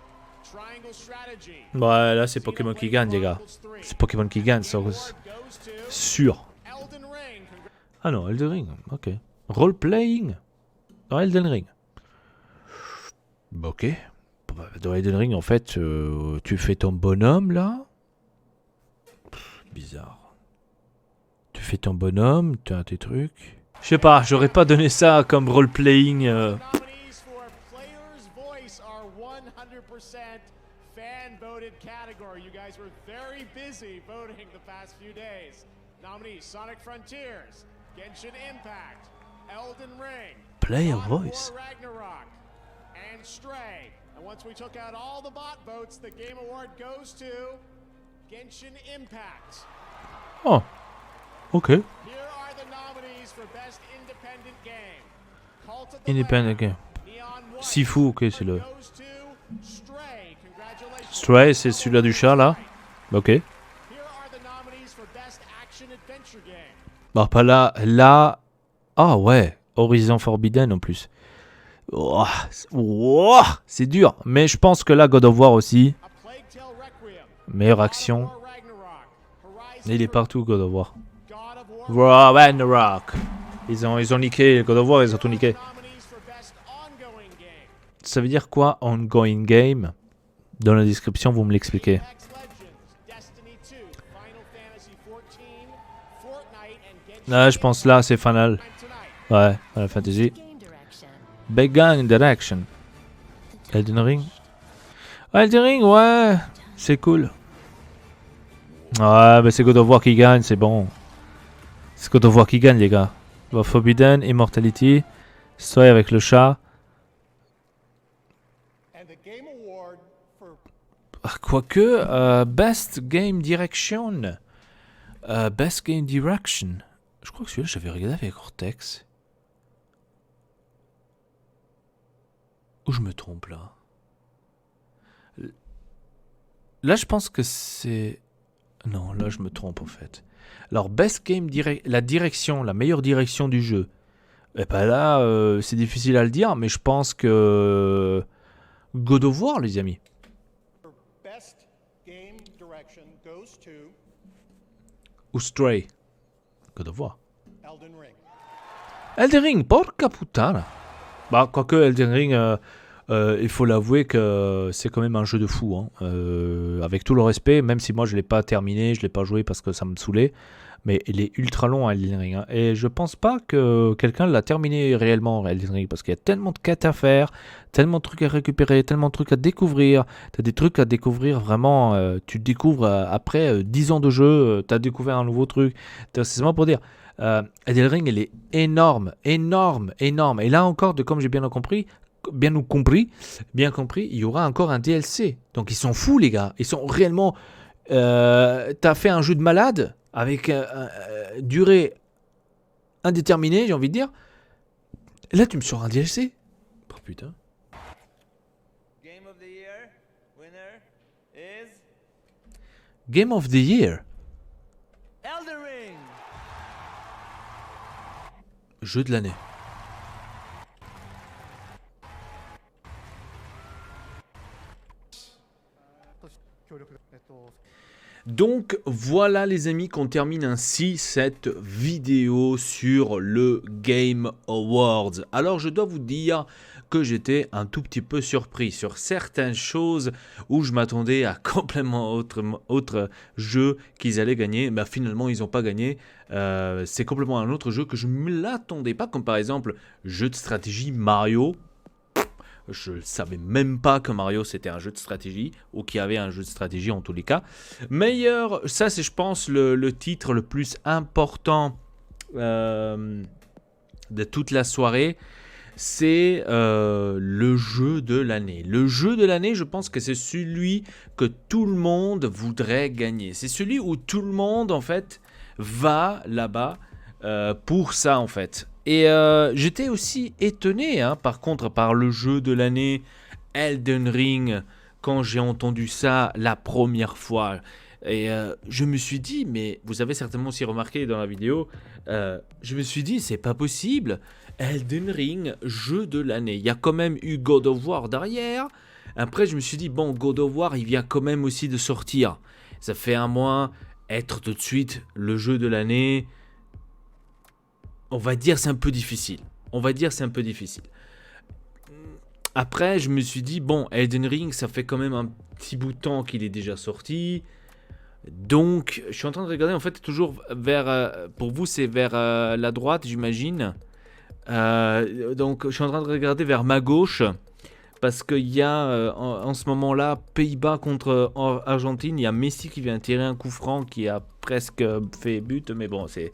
C: Triangle Strategy.
A: Ouais, là, c'est Pokémon qui gagne, les gars. C'est Pokémon qui gagne, c'est sûr.
C: Elden Ring.
A: Ah non, Elden Ring, ok. Roleplaying dans Elden Ring. Ok. Dans Elden Ring, en fait, tu fais ton bonhomme, là. Bizarre. Tu fais ton bonhomme, tu as tes trucs. Je sais pas, j'aurais pas donné ça comme roleplaying.
C: Nominees for Player's Voice are 100% fan-voted category. You guys were very busy voting the past few days. Nominees: Sonic Frontiers, Genshin Impact, Elden Ring,
A: Player
C: God of War
A: voice.
C: Ragnarok, and Stray. And once we took out all the bot votes, the Game Award goes to Genshin Impact.
A: Oh, ok.
C: Here are the nominees for Best Independent Game. Cult of the
A: Independent
C: Lamb,
A: game.
C: Neon White
A: Sifu, ok, c'est le.
C: goes to Stray. Congratulations.
A: Stray, c'est celui-là du chat, là. Ok.
C: Here are the nominees for Best Action Adventure Game.
A: Bah, pas là. Là. Ah ouais. Horizon Forbidden en plus. C'est dur. Mais je pense que là, God of War aussi.
C: A Plague Tale Requiem.
A: Meilleure
C: God of
A: action.
C: War Ragnarok. Horizon
A: Il est
C: for-
A: partout, God of War.
C: God of War.
A: Ragnarok. Ils ont niqué God of War, ils ont tout niqué.
C: Nominees for Best Ongoing Game.
A: ça veut dire quoi ongoing game? Dans la description, vous me l'expliquez.
C: X-Legends, Destiny 2, Final Fantasy 14, Fortnite, and Genshin
A: Là, je pense là, c'est Final.
C: Impact tonight.
A: Ouais, Final Fantasy.
D: Game direction.
A: Big Gang Direction. Elden Ring. Elden Ring, ouais, c'est cool. Ouais, mais c'est God of War qui gagne, c'est bon. C'est God of War qui gagne, les gars. Forbidden, Immortality. Soit avec le chat.
C: And the Game Award for
A: Ah, quoique, Best Game Direction. Best Game Direction. Je crois que celui-là, j'avais regardé avec Cortex. Ou je me trompe là? Là, je pense que c'est... Non, là, je me trompe en fait. Alors, Best Game la direction, la meilleure direction du jeu. Et ben là, c'est difficile à le dire, mais je pense que... God of War, les amis.
C: Best Game Direction goes to
A: Ou Stray. God of War.
C: Elden Ring.
A: Elden Ring, porca puttana. Bah, quoique Elden Ring, il faut l'avouer que c'est quand même un jeu de fou. Hein. Avec tout le respect, même si moi je ne l'ai pas terminé, je ne l'ai pas joué parce que ça me saoulait. Mais il est ultra long, Elden Ring. Hein. Et je pense pas que quelqu'un l'a terminé réellement, Elden Ring. Parce qu'il y a tellement de quêtes à faire, tellement de trucs à récupérer, tellement de trucs à découvrir. Tu as des trucs à découvrir vraiment. Tu découvres après 10 ans de jeu, tu as découvert un nouveau truc. C'est seulement pour dire. Elden Ring, elle est énorme, énorme, énorme. Et là encore, comme j'ai bien compris, il y aura encore un DLC. Donc ils sont fous, les gars. Ils sont réellement... t'as fait un jeu de malade avec durée indéterminée, j'ai envie de dire. Et là, tu me sors un DLC. Oh putain.
E: Game of the Year winner is
A: Game of the Year.
E: Elden Ring.
A: Jeu de l'année. Donc voilà les amis qu'on termine ainsi cette vidéo sur le Game Awards. Alors je dois vous dire que j'étais un tout petit peu surpris sur certaines choses où je m'attendais à complètement autre jeu qu'ils allaient gagner. Bah, finalement ils n'ont pas gagné. C'est complètement un autre jeu que je ne me l'attendais pas, comme par exemple jeu de stratégie Mario. Je ne savais même pas que Mario c'était un jeu de stratégie, ou qu'il y avait un jeu de stratégie en tous les cas. Meilleur, ça c'est je pense le titre le plus important de toute la soirée. C'est le jeu de l'année. Le jeu de l'année, je pense que c'est celui que tout le monde voudrait gagner. C'est celui où tout le monde en fait va là-bas pour ça en fait. Et j'étais aussi étonné, hein, par contre, par le jeu de l'année Elden Ring, quand j'ai entendu ça la première fois. Et je me suis dit, mais vous avez certainement aussi remarqué dans la vidéo, je me suis dit, c'est pas possible. Elden Ring, jeu de l'année. Il y a quand même eu God of War derrière. Après, je me suis dit, bon, God of War, il vient quand même aussi de sortir. Ça fait un mois, être tout de suite le jeu de l'année... On va dire c'est un peu difficile. Après, je me suis dit, bon, Elden Ring, ça fait quand même un petit bout de temps qu'il est déjà sorti. Donc, je suis en train de regarder, en fait, toujours vers... pour vous, c'est vers la droite, j'imagine. Donc, je suis en train de regarder vers ma gauche. Parce qu'il y a, en ce moment-là, Pays-Bas contre Argentine. Il y a Messi qui vient tirer un coup franc qui a presque fait but. Mais bon, c'est...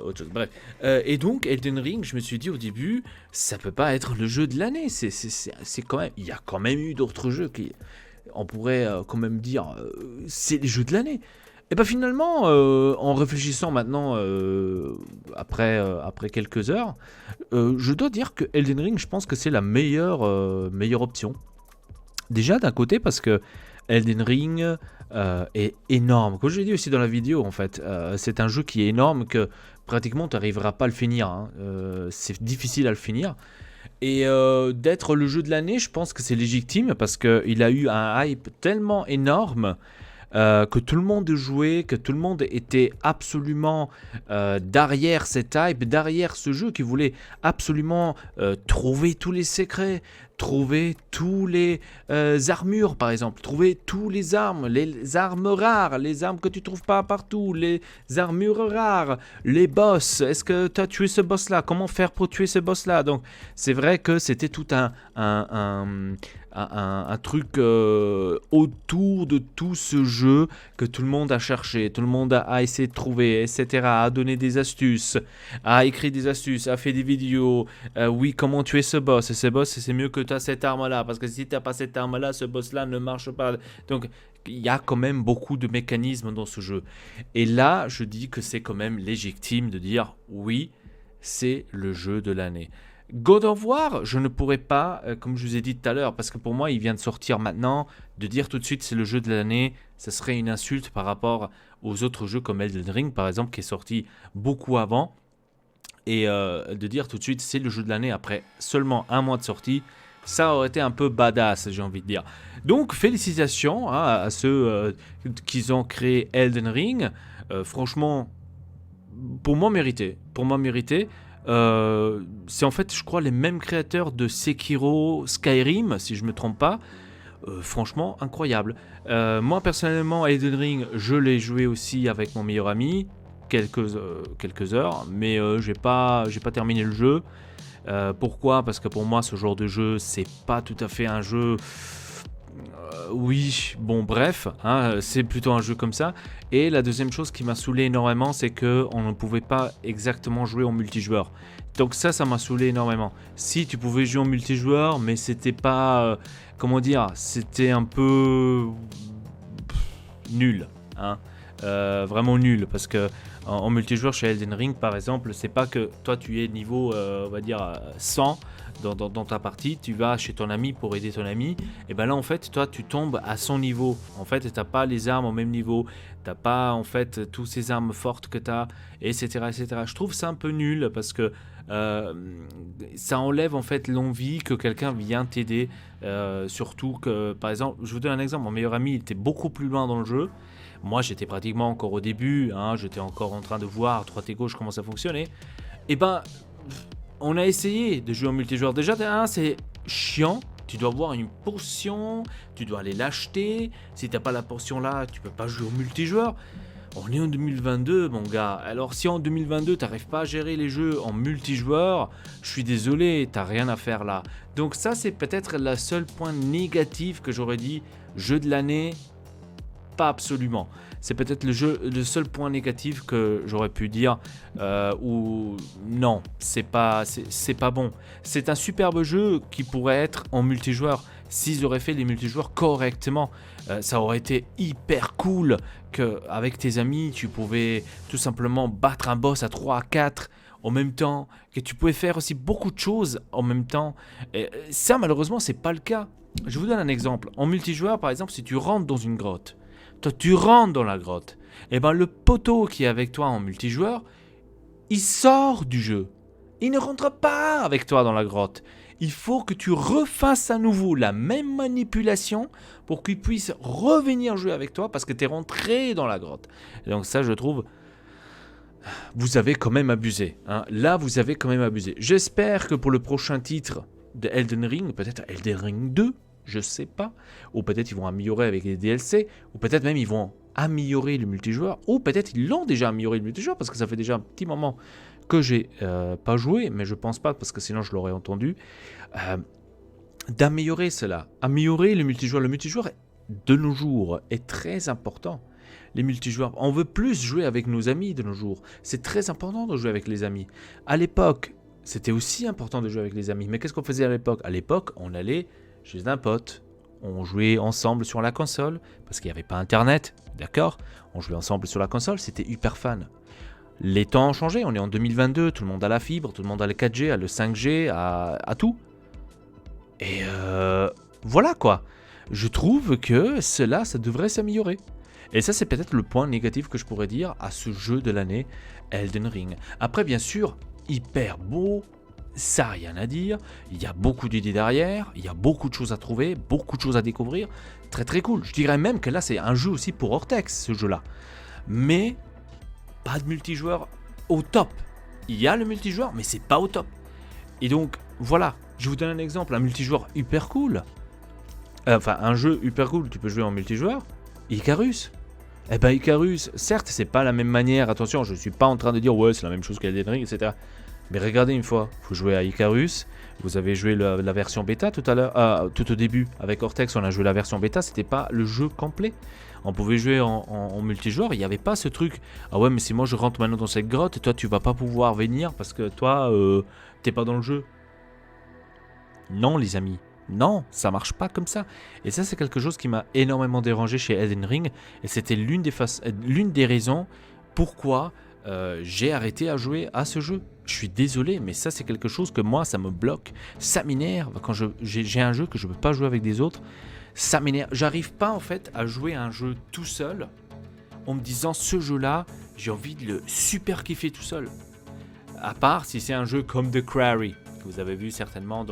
A: autre chose. Bref. Et donc Elden Ring, je me suis dit au début, ça peut pas être le jeu de l'année. C'est quand même, il y a quand même eu d'autres jeux qui, on pourrait quand même dire, c'est les jeux de l'année. Et ben finalement, en réfléchissant maintenant après quelques heures, je dois dire que Elden Ring, je pense que c'est la meilleure option. Déjà d'un côté parce que Elden Ring est énorme. Comme je l'ai dit aussi dans la vidéo, en fait, c'est un jeu qui est énorme que pratiquement tu n'arriveras pas à le finir. Hein. C'est difficile à le finir. Et d'être le jeu de l'année, je pense que c'est légitime parce qu'il a eu un hype tellement énorme que tout le monde jouait, que tout le monde était absolument derrière cette hype, derrière ce jeu, qui voulait absolument trouver tous les secrets, trouver tous les armures par exemple, trouver tous les armes rares, les armes que tu trouves pas partout, les armures rares, les boss. Est-ce que tu as tué ce boss là? Comment faire pour tuer ce boss là? Donc c'est vrai que c'était tout un truc autour de tout ce jeu que tout le monde a cherché, tout le monde a essayé de trouver, etc., a donné des astuces, a écrit des astuces, a fait des vidéos, oui, comment tuer ce boss, et ce boss c'est mieux que tu as cette arme là, parce que si tu n'as pas cette arme là, ce boss là ne marche pas. Donc il y a quand même beaucoup de mécanismes dans ce jeu, et là je dis que c'est quand même légitime de dire oui, c'est le jeu de l'année. God of War, je ne pourrais pas, comme je vous ai dit tout à l'heure, parce que pour moi, il vient de sortir maintenant, de dire tout de suite c'est le jeu de l'année, ce serait une insulte par rapport aux autres jeux comme Elden Ring, par exemple, qui est sorti beaucoup avant, et de dire tout de suite c'est le jeu de l'année après seulement un mois de sortie, ça aurait été un peu badass, j'ai envie de dire. Donc, félicitations à ceux qui ont créé Elden Ring, franchement, pour moi mérité. C'est en fait, je crois, les mêmes créateurs de Sekiro, Skyrim, si je me trompe pas. Franchement, incroyable. Moi, personnellement, Elden Ring, je l'ai joué aussi avec mon meilleur ami, quelques heures, mais j'ai pas terminé le jeu. Pourquoi? Parce que pour moi, ce genre de jeu, c'est pas tout à fait un jeu... oui, bon bref, hein, c'est plutôt un jeu comme ça. Et la deuxième chose qui m'a saoulé énormément, c'est qu'on ne pouvait pas exactement jouer en multijoueur. Donc ça m'a saoulé énormément. Si tu pouvais jouer en multijoueur, mais c'était pas... comment dire? C'était un peu... nul, hein. Vraiment nul, parce que en multijoueur chez Elden Ring par exemple, c'est pas que toi tu es niveau on va dire 100 dans ta partie, tu vas chez ton ami pour aider ton ami, et ben là en fait toi tu tombes à son niveau, en fait t'as pas les armes au même niveau, t'as pas en fait toutes ces armes fortes que t'as, etc., etc. Je trouve ça un peu nul parce que ça enlève en fait l'envie que quelqu'un vient t'aider, surtout que par exemple, je vous donne un exemple, mon meilleur ami il était beaucoup plus loin dans le jeu. Moi, j'étais pratiquement encore au début, hein, j'étais encore en train de voir à droite et gauche comment ça fonctionnait. Et ben, on a essayé de jouer en multijoueur. Déjà, c'est chiant. Tu dois avoir une potion, tu dois aller l'acheter. Si t'as pas la potion là, tu peux pas jouer au multijoueur. On est en 2022, mon gars. Alors, si en 2022, t'arrives pas à gérer les jeux en multijoueur, je suis désolé, t'as rien à faire là. Donc ça, c'est peut-être le seul point négatif que j'aurais dit, jeu de l'année. Pas absolument. C'est peut-être le seul point négatif que j'aurais pu dire ou non, c'est pas bon. C'est un superbe jeu qui pourrait être en multijoueur s'ils auraient fait les multijoueurs correctement. Ça aurait été hyper cool qu'avec tes amis, tu pouvais tout simplement battre un boss à 3 à 4 en même temps, que tu pouvais faire aussi beaucoup de choses en même temps. Et ça, malheureusement, c'est pas le cas. Je vous donne un exemple. En multijoueur, par exemple, si tu rentres dans une grotte, toi, tu rentres dans la grotte, et ben le poteau qui est avec toi en multijoueur, il sort du jeu. Il ne rentre pas avec toi dans la grotte. Il faut que tu refasses à nouveau la même manipulation pour qu'il puisse revenir jouer avec toi parce que tu es rentré dans la grotte. Et donc ça, je trouve, vous avez quand même abusé. Hein. Là, vous avez quand même abusé. J'espère que pour le prochain titre de Elden Ring, peut-être Elden Ring 2, je sais pas, ou peut-être ils vont améliorer avec les DLC, ou peut-être même ils vont améliorer le multijoueur, ou peut-être ils l'ont déjà amélioré le multijoueur, parce que ça fait déjà un petit moment que j'ai pas joué, mais je pense pas, parce que sinon je l'aurais entendu, d'améliorer cela, améliorer le multijoueur. Le multijoueur, de nos jours, est très important. Les multijoueurs, on veut plus jouer avec nos amis de nos jours, c'est très important de jouer avec les amis. À l'époque, c'était aussi important de jouer avec les amis, mais qu'est-ce qu'on faisait à l'époque? À l'époque, on allait chez un pote, on jouait ensemble sur la console, parce qu'il n'y avait pas internet, d'accord? On jouait ensemble sur la console, c'était hyper fan. Les temps ont changé, on est en 2022, tout le monde a la fibre, tout le monde a le 4G, a le 5G, a tout. Et voilà quoi. Je trouve que cela, ça devrait s'améliorer. Et ça, c'est peut-être le point négatif que je pourrais dire à ce jeu de l'année, Elden Ring. Après, bien sûr, hyper beau, ça, rien à dire. Il y a beaucoup d'idées derrière, il y a beaucoup de choses à trouver, beaucoup de choses à découvrir. Très très cool. Je dirais même que là, c'est un jeu aussi pour Ortex, ce jeu-là. Mais pas de multijoueur au top. Il y a le multijoueur, mais c'est pas au top. Et donc, voilà. Je vous donne un exemple, un multijoueur hyper cool. Enfin, un jeu hyper cool, tu peux jouer en multijoueur. Icarus. Eh ben Icarus, certes, c'est pas la même manière. Attention, je suis pas en train de dire ouais, c'est la même chose qu'Elden Ring, etc. Mais regardez une fois, vous jouez à Icarus. Vous avez joué la version bêta tout à l'heure, tout au début. Avec Ortex, on a joué la version bêta, c'était pas le jeu complet. On pouvait jouer en multijoueur, il n'y avait pas ce truc. Ah ouais, mais si moi je rentre maintenant dans cette grotte, et toi tu vas pas pouvoir venir parce que toi, t'es pas dans le jeu. Non, les amis. Non, ça marche pas comme ça. Et ça, c'est quelque chose qui m'a énormément dérangé chez Elden Ring. Et c'était l'une des raisons pourquoi j'ai arrêté à jouer à ce jeu. Je suis désolé, mais ça, c'est quelque chose que moi, ça me bloque. Ça m'énerve quand j'ai un jeu que je peux pas jouer avec des autres. Ça m'énerve. J'arrive pas, en fait, à jouer à un jeu tout seul en me disant, ce jeu-là, j'ai envie de le super kiffer tout seul. À part si c'est un jeu comme The Quarry, que vous avez vu certainement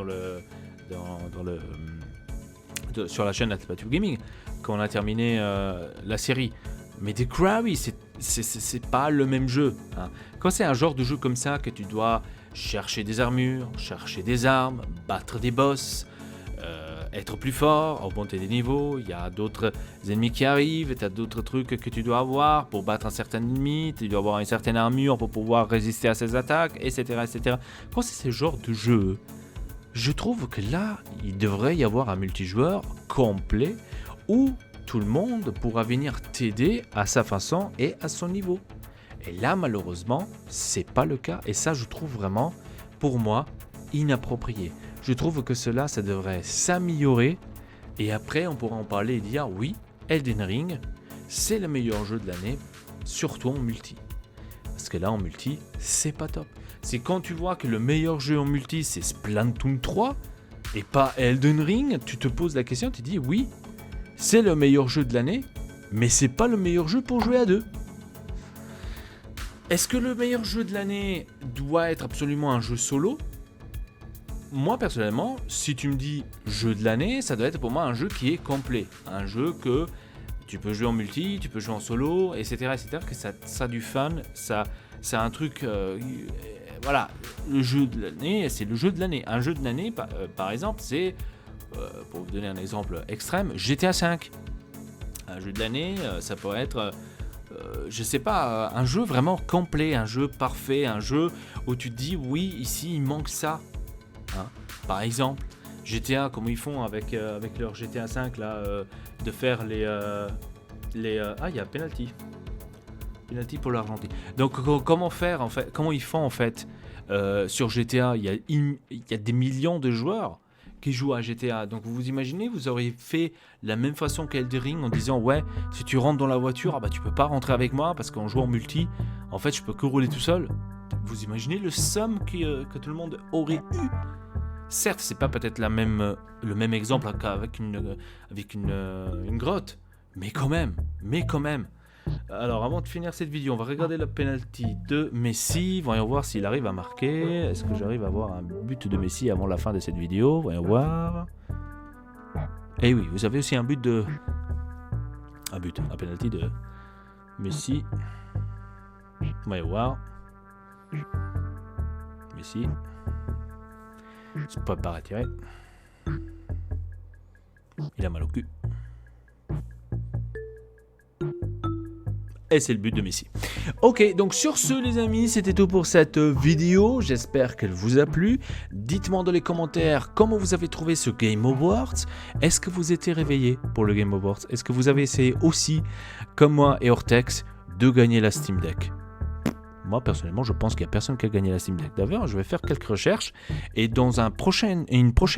A: sur la chaîne Alternative Gaming, quand on a terminé la série. Mais The Quarry, c'est pas le même jeu. Hein. Quand c'est un genre de jeu comme ça, que tu dois chercher des armures, chercher des armes, battre des boss, être plus fort, augmenter des niveaux, il y a d'autres ennemis qui arrivent, tu as d'autres trucs que tu dois avoir pour battre un certain ennemi, tu dois avoir une certaine armure pour pouvoir résister à ses attaques, etc. etc. Quand c'est ce genre de jeu, je trouve que là, il devrait y avoir un multijoueur complet où tout le monde pourra venir t'aider à sa façon et à son niveau. Et là, malheureusement, c'est pas le cas. Et ça, je trouve vraiment, pour moi, inapproprié. Je trouve que cela, ça devrait s'améliorer. Et après, on pourra en parler et dire, oui, Elden Ring, c'est le meilleur jeu de l'année, surtout en multi. Parce que là, en multi, c'est pas top. C'est quand tu vois que le meilleur jeu en multi, c'est Splatoon 3, et pas Elden Ring, tu te poses la question, tu te dis, oui, c'est le meilleur jeu de l'année, mais c'est pas le meilleur jeu pour jouer à deux. Est-ce que le meilleur jeu de l'année doit être absolument un jeu solo ? Moi, personnellement, si tu me dis jeu de l'année, ça doit être pour moi un jeu qui est complet. Un jeu que tu peux jouer en multi, tu peux jouer en solo, etc. que ça a du fun, ça a un truc... voilà, le jeu de l'année, c'est le jeu de l'année. Un jeu de l'année, par exemple, c'est... pour vous donner un exemple extrême, GTA V. Un jeu de l'année, ça pourrait être, je sais pas, un jeu vraiment complet, un jeu parfait, un jeu où tu te dis, oui, ici, il manque ça. Hein, par exemple, GTA, comment ils font avec leur GTA V, là, de faire les ah, il y a penalty. Penalty pour l'Argentine. Donc, comment faire, en fait, comment ils font, en fait, sur GTA, il y a des millions de joueurs qui jouent à GTA. Donc vous imaginez, vous auriez fait la même façon qu'Elden Ring en disant ouais, si tu rentres dans la voiture, ah bah tu peux pas rentrer avec moi parce qu'en jouant en multi, en fait je peux que rouler tout seul. Vous imaginez le somme que tout le monde aurait eu. Certes, c'est pas peut-être le même exemple qu'avec une grotte, mais quand même. Alors, avant de finir cette vidéo, on va regarder le penalty de Messi. Voyons voir s'il arrive à marquer. Est-ce que j'arrive à avoir un but de Messi avant la fin de cette vidéo ? Voyons voir. Eh oui, vous avez aussi un penalty de Messi. Voyons voir. Messi. C'est pas à tirer. Il a mal au cul. Et c'est le but de Messi. Ok, donc sur ce les amis, c'était tout pour cette vidéo. J'espère qu'elle vous a plu. Dites-moi dans les commentaires comment vous avez trouvé ce Game Awards. Est-ce que vous étiez réveillé pour le Game Awards ? Est-ce que vous avez essayé aussi, comme moi et Ortex, de gagner la Steam Deck ? Moi, personnellement, je pense qu'il n'y a personne qui a gagné la Steam Deck. D'ailleurs, je vais faire quelques recherches et dans une prochaine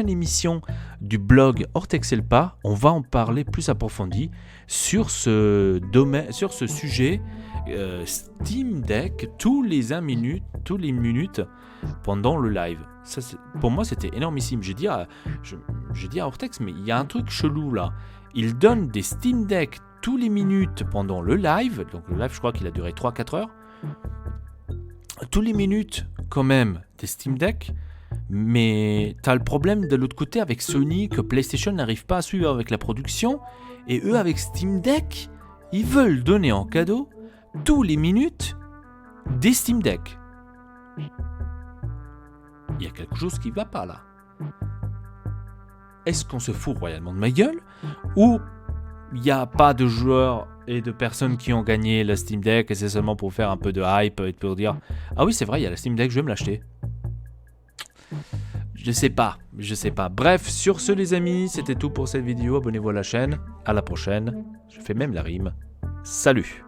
A: émission du blog Ortexelpa, on va en parler plus approfondi sur ce domaine, sur ce sujet Steam Deck tous les minutes pendant le live. Ça, pour moi, c'était énormissime. J'ai dit à Ortex, mais il y a un truc chelou là. Il donne des Steam Deck tous les minutes pendant le live. Donc le live, je crois qu'il a duré 3-4 heures. Tous les minutes quand même des Steam Deck, mais t'as le problème de l'autre côté avec Sony que PlayStation n'arrive pas à suivre avec la production, et eux avec Steam Deck, ils veulent donner en cadeau tous les minutes des Steam Deck. Il y a quelque chose qui va pas là. Est-ce qu'on se fout royalement de ma gueule? Ou il n'y a pas de joueurs et de personnes qui ont gagné la Steam Deck et c'est seulement pour faire un peu de hype et pour dire « Ah oui, c'est vrai, il y a la Steam Deck, je vais me l'acheter. » Je sais pas. Bref, sur ce les amis, c'était tout pour cette vidéo. Abonnez-vous à la chaîne. À la prochaine. Je fais même la rime. Salut!